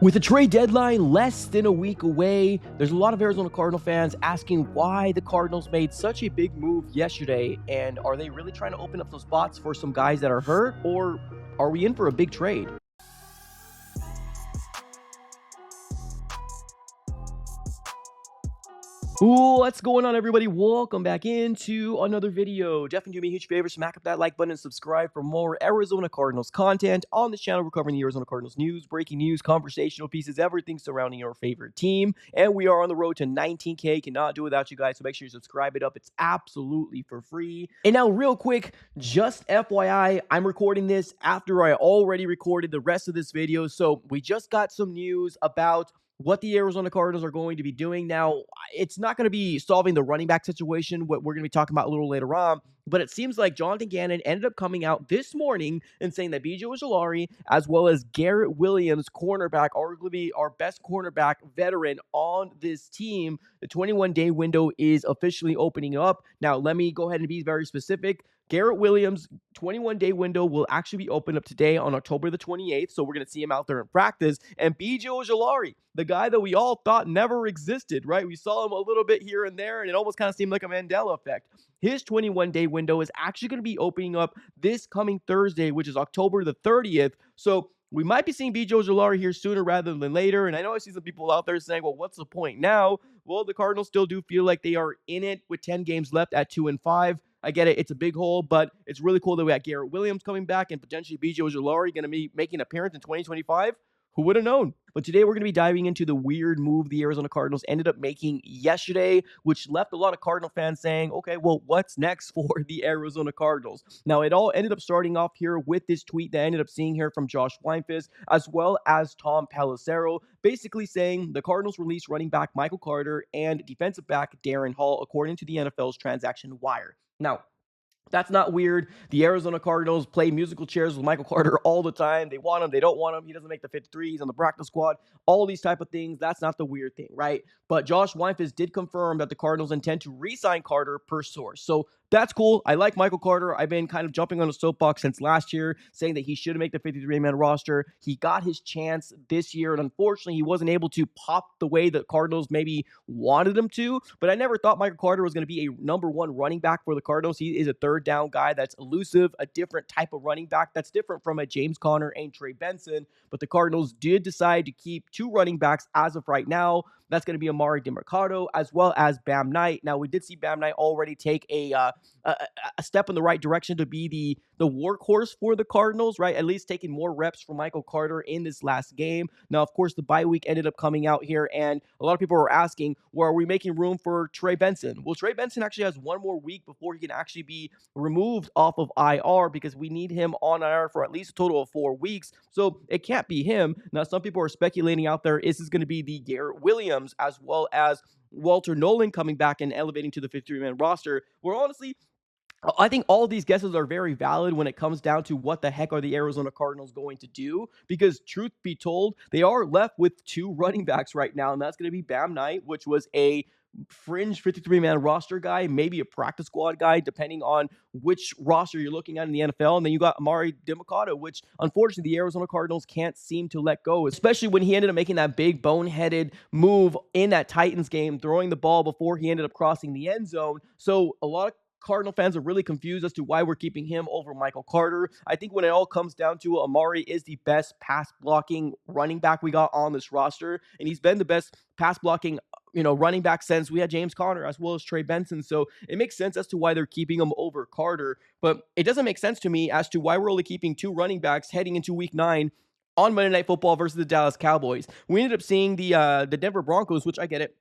With the trade deadline less than a week away, there's a lot of Arizona Cardinal fans asking why the Cardinals made such a big move yesterday, and are they really trying to open up some spots for some guys that are hurt, or are we in for a big trade? What's going on, everybody? Welcome back into another video. Definitely do me a huge favor, smack up that like button and subscribe for more Arizona Cardinals content. On this channel, we're covering the Arizona Cardinals news, breaking news, conversational pieces, everything surrounding your favorite team. And we are on the road to 19K. Cannot do without you guys, so make sure you subscribe it up. It's absolutely for free. And now, real quick, just FYI, I'm recording this after I already recorded the rest of this video. So we just got some news about what the Arizona Cardinals are going to be doing. Now, it's not going to be solving the running back situation, what we're going to be talking about a little later on, but it seems like Jonathan Gannon ended up coming out this morning and saying that B.J. Ojuari, as well as Garrett Williams, cornerback, arguably our best cornerback veteran on this team, the 21-day window is officially opening up. Now, let me go ahead and be very specific. Garrett Williams' 21-day window will actually be opened up today on October the 28th, so we're going to see him out there in practice. And B.J. Ojuari, the guy that we all thought never existed, right? We saw him a little bit here and there, and it almost kind of seemed like a Mandela effect. His 21-day window is actually going to be opening up this coming Thursday, which is October the 30th. So we might be seeing B.J. Ojuari here sooner rather than later. And I know I see some people out there saying, well, what's the point now? Well, the Cardinals still do feel like they are in it with 10 games left at 2-5. I get it. It's a big hole, but it's really cool that we got Garrett Williams coming back and potentially B.J. Ojuari going to be making an appearance in 2025. Who would have known? But today we're going to be diving into the weird move the Arizona Cardinals ended up making yesterday, which left a lot of Cardinal fans saying, okay, well, what's next for the Arizona Cardinals? Now, it all ended up starting off here with this tweet that I ended up seeing here from Josh Weinfis, as well as Tom Pelissero, basically saying the Cardinals released running back Michael Carter and defensive back Darren Hall, according to the NFL's transaction wire. Now, that's not weird. The Arizona Cardinals play musical chairs with Michael Carter all the time. They want him. They don't want him. He doesn't make the 53. He's on the practice squad. All these type of things. That's not the weird thing, right? But Josh Weinfis did confirm that the Cardinals intend to re-sign Carter per source. So that's cool. I like Michael Carter. I've been kind of jumping on a soapbox since last year, saying that he should make the 53-man roster. He got his chance this year, and unfortunately, he wasn't able to pop the way the Cardinals maybe wanted him to. But I never thought Michael Carter was going to be a number one running back for the Cardinals. He is a third down guy that's elusive, a different type of running back that's different from a James Conner and Trey Benson. But the Cardinals did decide to keep two running backs as of right now. That's going to be Amari DeMercado as well as Bam Knight. Now, we did see Bam Knight already take a step in the right direction to be the workhorse for the Cardinals, right? At least taking more reps from Michael Carter in this last game. Now, of course, the bye week ended up coming out here, and a lot of people were asking, well, are we making room for Trey Benson? Well, Trey Benson actually has one more week before he can actually be removed off of IR, because we need him on IR for at least a total of 4 weeks. So it can't be him. Now, some people are speculating out there, is this going to be the Garrett Williams as well as Walter Nolan coming back and elevating to the 53-man roster? Where honestly, I think all of these guesses are very valid when it comes down to what the heck are the Arizona Cardinals going to do, because truth be told, they are left with two running backs right now, and that's going to be Bam Knight, which was a fringe 53-man roster guy, maybe a practice squad guy, depending on which roster you're looking at in the NFL. And then you got Amari DeMercado, which unfortunately the Arizona Cardinals can't seem to let go, especially when he ended up making that big boneheaded move in that Titans game, throwing the ball before he ended up crossing the end zone. So a lot of Cardinal fans are really confused as to why we're keeping him over Michael Carter. I think when it all comes down to it, Amari is the best pass blocking running back we got on this roster, and he's been the best pass blocking running back since we had James Conner as well as Trey Benson. So it makes sense as to why they're keeping him over Carter, but it doesn't make sense to me as to why we're only keeping two running backs heading into week 9 on Monday Night Football versus the Dallas Cowboys. We ended up seeing the Denver Broncos, which I get it,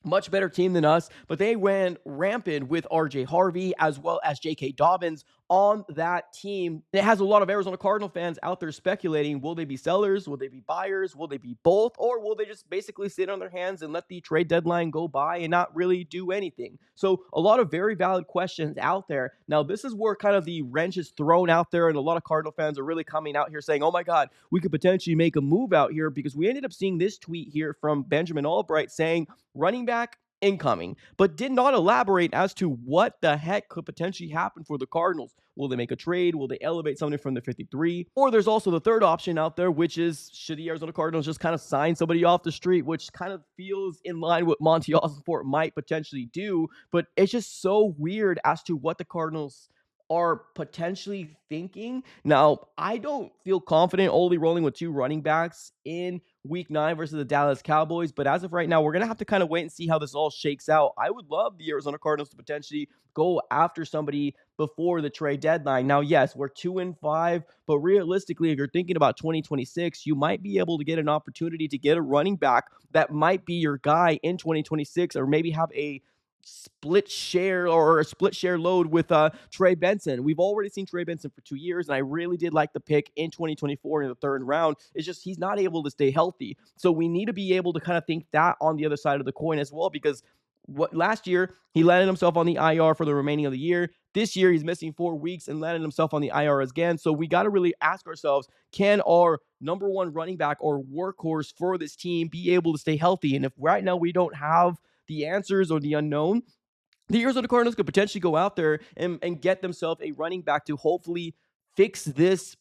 much better team than us, but they ran rampant with RJ Harvey as well as J.K. Dobbins on that team. And it has a lot of Arizona Cardinal fans out there speculating, will they be sellers? Will they be buyers? Will they be both? Or will they just basically sit on their hands and let the trade deadline go by and not really do anything? So a lot of very valid questions out there. Now, this is where kind of the wrench is thrown out there, and a lot of Cardinal fans are really coming out here saying, oh my God, we could potentially make a move out here, because we ended up seeing this tweet here from Benjamin Albright saying running back incoming, but did not elaborate as to what the heck could potentially happen for the Cardinals. Will they make a trade? Will they elevate somebody from the 53? Or there's also the third option out there, which is should the Arizona Cardinals just kind of sign somebody off the street, which kind of feels in line with Monty Ossenfort might potentially do, but it's just so weird as to what the Cardinals are potentially thinking. Now, I don't feel confident only rolling with two running backs in week 9 versus the Dallas Cowboys, but as of right now, we're going to have to kind of wait and see how this all shakes out. I would love the Arizona Cardinals to potentially go after somebody before the trade deadline. Now, yes, we're 2-5, but realistically, if you're thinking about 2026, you might be able to get an opportunity to get a running back that might be your guy in 2026, or maybe have a split share or a split share load with Trey Benson. We've already seen Trey Benson for 2 years, and I really did like the pick in 2024 in the third round. It's just he's not able to stay healthy. So we need to be able to kind of think that on the other side of the coin as well, because what last year he landed himself on the IR for the remaining of the year. This year he's missing 4 weeks and landed himself on the IR again. So we got to really ask ourselves, can our number one running back or workhorse for this team be able to stay healthy? And if right now we don't have the answers or the unknown, the Arizona Cardinals could potentially go out there and get themselves a running back to hopefully fix this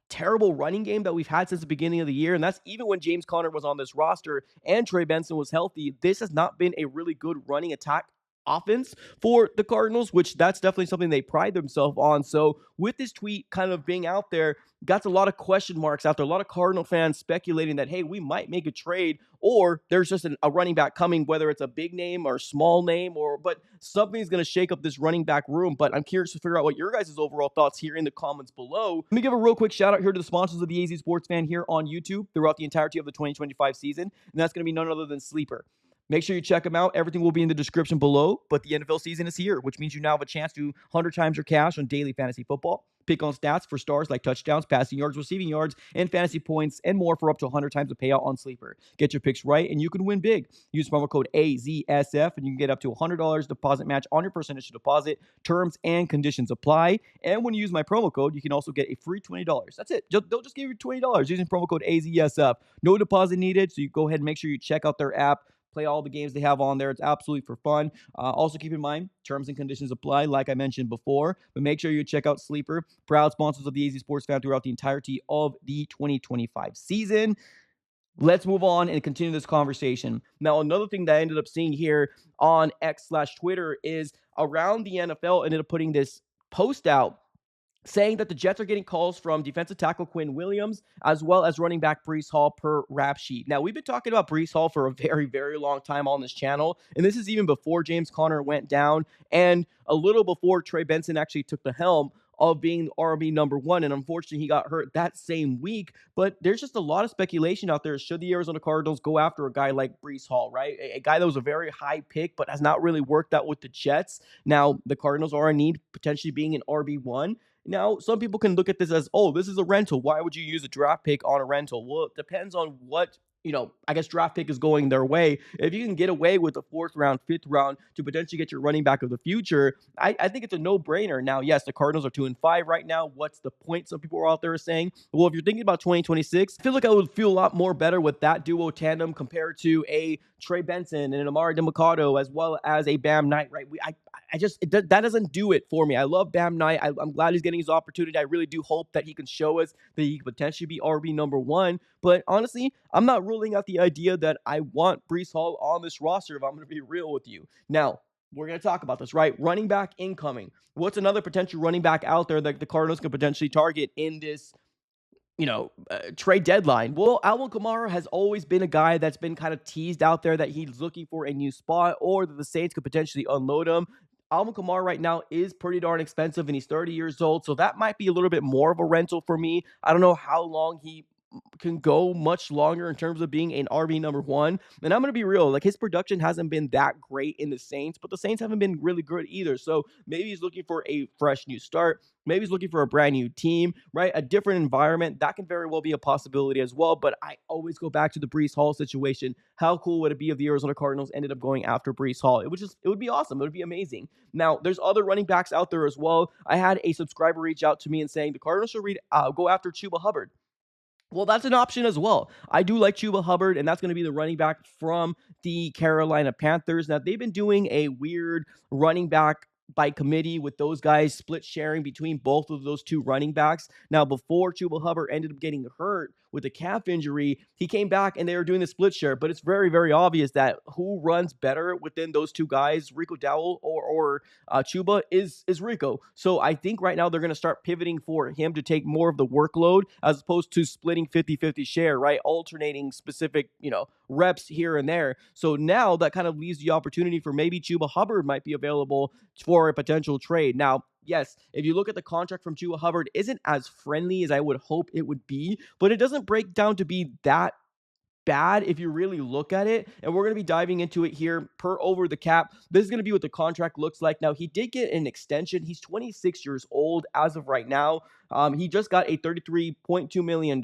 terrible running game that we've had since the beginning of the year. And that's even when James Conner was on this roster and Trey Benson was healthy. This has not been a really good running attack offense for the Cardinals, which that's definitely something they pride themselves on. So with this tweet kind of being out there, got a lot of question marks out there, a lot of Cardinal fans speculating that, hey, we might make a trade, or there's just a running back coming, whether it's a big name or small name, but something's going to shake up this running back room. But I'm curious to figure out what your guys' overall thoughts here in the comments below. Let me give a real quick shout out here to the sponsors of the AZ Sports Fan here on YouTube throughout the entirety of the 2025 season, and that's going to be none other than Sleeper. Make sure you check them out. Everything will be in the description below, but the NFL season is here, which means you now have a chance to 100 times your cash on daily fantasy football. Pick on stats for stars like touchdowns, passing yards, receiving yards, and fantasy points, and more for up to 100 times the payout on Sleeper. Get your picks right, and you can win big. Use promo code AZSF, and you can get up to $100 deposit match on your first initial deposit. Terms and conditions apply. And when you use my promo code, you can also get a free $20. That's it. They'll just give you $20 using promo code AZSF. No deposit needed, so you go ahead and make sure you check out their app. Play all the games they have on there. It's absolutely for fun. Also, keep in mind, terms and conditions apply, like I mentioned before. But make sure you check out Sleeper, proud sponsors of the AZ Sports Fan throughout the entirety of the 2025 season. Let's move on and continue this conversation. Now, another thing that I ended up seeing here on X/Twitter is around the NFL ended up putting this post out saying that the Jets are getting calls from defensive tackle Quinn Williams as well as running back Breece Hall per rap sheet. Now, we've been talking about Breece Hall for a very, very long time on this channel, and this is even before James Conner went down and a little before Trey Benson actually took the helm of being RB number one. And unfortunately, he got hurt that same week. But there's just a lot of speculation out there. Should the Arizona Cardinals go after a guy like Breece Hall, right? A guy that was a very high pick, but has not really worked out with the Jets. Now, the Cardinals are in need potentially being an RB1. Now, some people can look at this as, oh, this is a rental. Why would you use a draft pick on a rental? Well, it depends on what, I guess draft pick is going their way. If you can get away with the 4th round, 5th round to potentially get your running back of the future, I think it's a no-brainer. Now, yes, the Cardinals are 2-5 right now. What's the point? Some people are out there saying, well, if you're thinking about 2026, I feel like I would feel a lot more better with that duo tandem compared to a Trey Benson and an Amari DeMarcado as well as a Bam Knight, right? That doesn't do it for me. I love Bam Knight. I'm glad he's getting his opportunity. I really do hope that he can show us that he could potentially be RB number one. But honestly, I'm not ruling out the idea that I want Breece Hall on this roster if I'm going to be real with you. Now, we're going to talk about this, right? Running back incoming. What's another potential running back out there that the Cardinals could potentially target in this trade deadline? Well, Alvin Kamara has always been a guy that's been kind of teased out there that he's looking for a new spot or that the Saints could potentially unload him. Alvin Kamara right now is pretty darn expensive and he's 30 years old, so that might be a little bit more of a rental for me. I don't know how long he can go much longer in terms of being an RB number one. And I'm going to be real, like his production hasn't been that great in the Saints, but the Saints haven't been really good either. So maybe he's looking for a fresh new start. Maybe he's looking for a brand new team, right? A different environment. That can very well be a possibility as well. But I always go back to the Breece Hall situation. How cool would it be if the Arizona Cardinals ended up going after Breece Hall? It would be awesome. It would be amazing. Now, there's other running backs out there as well. I had a subscriber reach out to me and saying the Cardinals should go after Chuba Hubbard. Well, that's an option as well. I do like Chuba Hubbard, and that's going to be the running back from the Carolina Panthers. Now, they've been doing a weird running back by committee with those guys split sharing between both of those two running backs. Now, before Chuba Hubbard ended up getting hurt with a calf injury, he came back and they were doing the split share. But it's very, very obvious that who runs better within those two guys, Rico Dowell or Chuba, is Rico. So I think right now they're going to start pivoting for him to take more of the workload as opposed to splitting 50-50 share, right? Alternating specific, reps here and there. So now that kind of leaves the opportunity for maybe Chuba Hubbard might be available for a potential trade. Now, yes, if you look at the contract from Chuba Hubbard, isn't as friendly as I would hope it would be, but it doesn't break down to be that bad if you really look at it. And we're going to be diving into it here per over the cap. This is going to be what the contract looks like. Now, he did get an extension. He's 26 years old as of right now. He just got a $33.2 million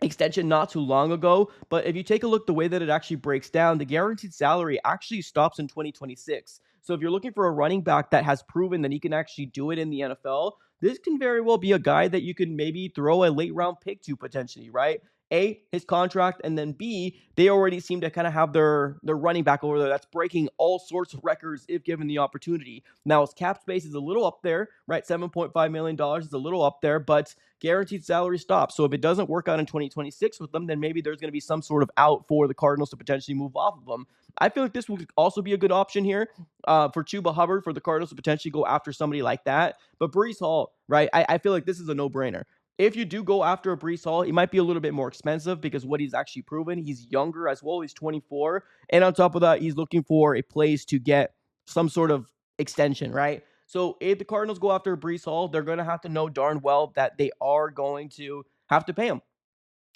extension not too long ago. But if you take a look the way that it actually breaks down, the guaranteed salary actually stops in 2026. So if you're looking for a running back that has proven that he can actually do it in the NFL, this can very well be a guy that you can maybe throw a late round pick to potentially, right? A, his contract, and then B, they already seem to kind of have their running back over there that's breaking all sorts of records if given the opportunity. Now, his cap space is a little up there, right? $7.5 million is a little up there, but guaranteed salary stops. So if it doesn't work out in 2026 with them, then maybe there's going to be some sort of out for the Cardinals to potentially move off of them. I feel like this would also be a good option here for Chuba Hubbard for the Cardinals to potentially go after somebody like that. But Breece Hall, right? I feel like this is a no-brainer. If you do go after a Breece Hall, it might be a little bit more expensive because what he's actually proven, he's younger as well. He's 24. And on top of that, he's looking for a place to get some sort of extension, right? So if the Cardinals go after Breece Hall, they're going to have to know darn well that they are going to have to pay him.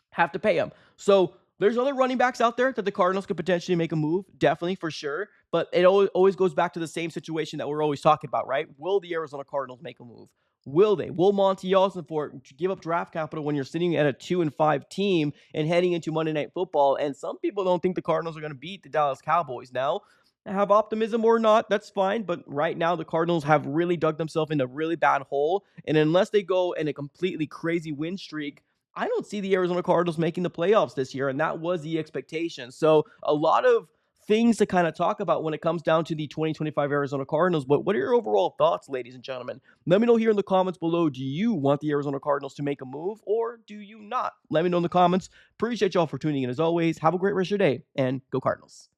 Have to pay him. So there's other running backs out there that the Cardinals could potentially make a move, definitely for sure. But it always goes back to the same situation that we're always talking about, right? Will the Arizona Cardinals make a move? Will they? Will Monty Ossenfort give up draft capital when you're sitting at a 2-5 team and heading into Monday Night Football? And some people don't think the Cardinals are going to beat the Dallas Cowboys. Now, have optimism or not, that's fine. But right now, the Cardinals have really dug themselves in a really bad hole. And unless they go in a completely crazy win streak, I don't see the Arizona Cardinals making the playoffs this year, and that was the expectation. So a lot of things to kind of talk about when it comes down to the 2025 Arizona Cardinals. But what are your overall thoughts, ladies and gentlemen? Let me know here in the comments below. Do you want the Arizona Cardinals to make a move, or do you not? Let me know in the comments. Appreciate y'all for tuning in as always. Have a great rest of your day, and go Cardinals.